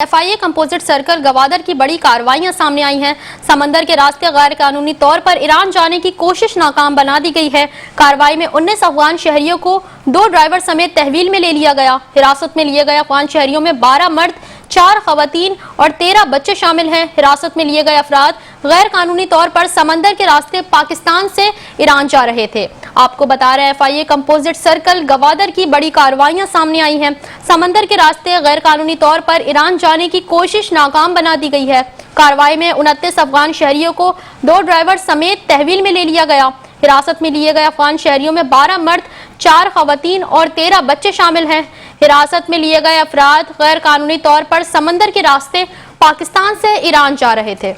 FIA composite circle Gwadar की बड़ी कार्रवाइयां सामने आई हैं। समंदर के रास्ते गैर कानूनी तौर पर ईरान जाने की कोशिश नाकाम बना दी गई है। कार्रवाई में 19 अफगान शहरियों को 2 ड्राइवर समेत तहवील में ले लिया गया। हिरासत में लिए गए अफगान शहरियों में 12 मर्द, 4 खवातीन और 13 बच्चे शामिल हैं। हिरासत में लिए गए अफराद गैर कानूनी तौर पर समंदर के रास्ते पाकिस्तान से ईरान जा रहे थे। आपको बता रहे हैं FIA कंपोजिट सर्कल गवादर की बड़ी कार्रवाइयां सामने आई हैं। समंदर के रास्ते गैर कानूनी तौर पर ईरान जाने की कोशिश नाकाम बना दी गई है। कार्रवाई में 29 अफगान शहरियों को 2 ड्राइवर समेत तहवील में ले लिया गया। हिरासत में लिए गए अफगान शहरियों में 12 मर्द, 4 खवातीन और 13 बच्चे शामिल हैं। हिरासत में लिए गए अफराद गैर कानूनी तौर पर समंदर के रास्ते पाकिस्तान से ईरान जा रहे थे।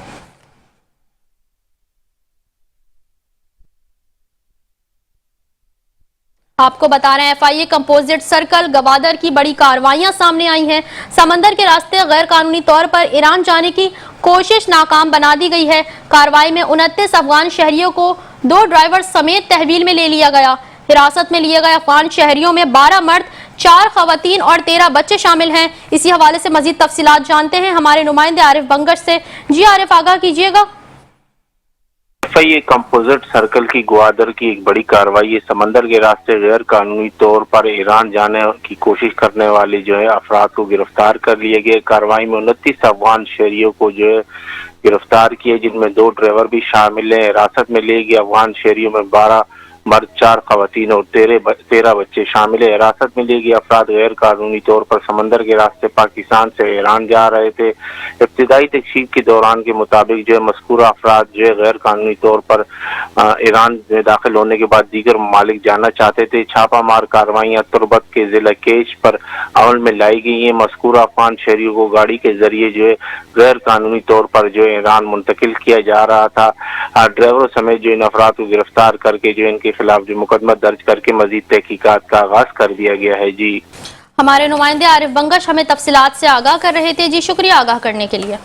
आपको बता रहे हैं FIA कंपोजिट सर्कल गवादर की बड़ी कार्रवाइयां सामने आई हैं। समंदर के रास्ते गैर कानूनी तौर पर ईरान जाने की कोशिश नाकाम बना दी गई है। कार्रवाई में 29 अफगान शहरियों को 2 ड्राइवर समेत तहवील में ले लिया गया। हिरासत में लिए गए अफगान शहरियों में 12 मर्द, 4 खवातीन और 13 बच्चे शामिल हैं। इसी हवाले से मजीद तफसीलात जानते हैं हमारे नुमाइंदे आरिफ बंगश से। जी आरिफ, आगाह कीजिएगा। FIA कंपोजिट सर्कल की गवादर की एक बड़ी कार्रवाई समंदर के रास्ते गैर कानूनी तौर पर ईरान जाने की कोशिश करने वाले अफराद को गिरफ्तार कर लिए गए। कार्रवाई में 29 अफगान शहरियों को गिरफ्तार किए, जिनमें 2 ड्राइवर भी शामिल हैं। हिरासत में लिए गए अफगान शहरियों में 12 मर्द, 4 खवातीन और 13 बच्चे शामिल है। हिरासत में लिए गए अफराद गैर कानूनी तौर पर समंदर के रास्ते पाकिस्तान से ईरान जा रहे थे। इब्तिदाई तहकीक के दौरान के मुताबिक मज़कूरा अफराद गैर कानूनी तौर पर ईरान में दाखिल होने के बाद दीगर ममालिक जाना चाहते थे। छापामार कार्रवाइयाँ तुर्बत के जिला केच पर अमल में लाई गई हैं। मज़कूरा अफगान शहरियों को गाड़ी के जरिए गैर कानूनी तौर पर ईरान मुंतकिल किया जा रहा था। ड्राइवरों समेत इन अफराद को गिरफ्तार करके इनके खिलाफ मुकदमा दर्ज करके मजीद तहकीकात का आगाज कर दिया गया है। जी, हमारे नुमाइंदे आरिफ बंगश हमें तफसीलात से आगाह कर रहे थे। जी शुक्रिया आगाह करने के लिए।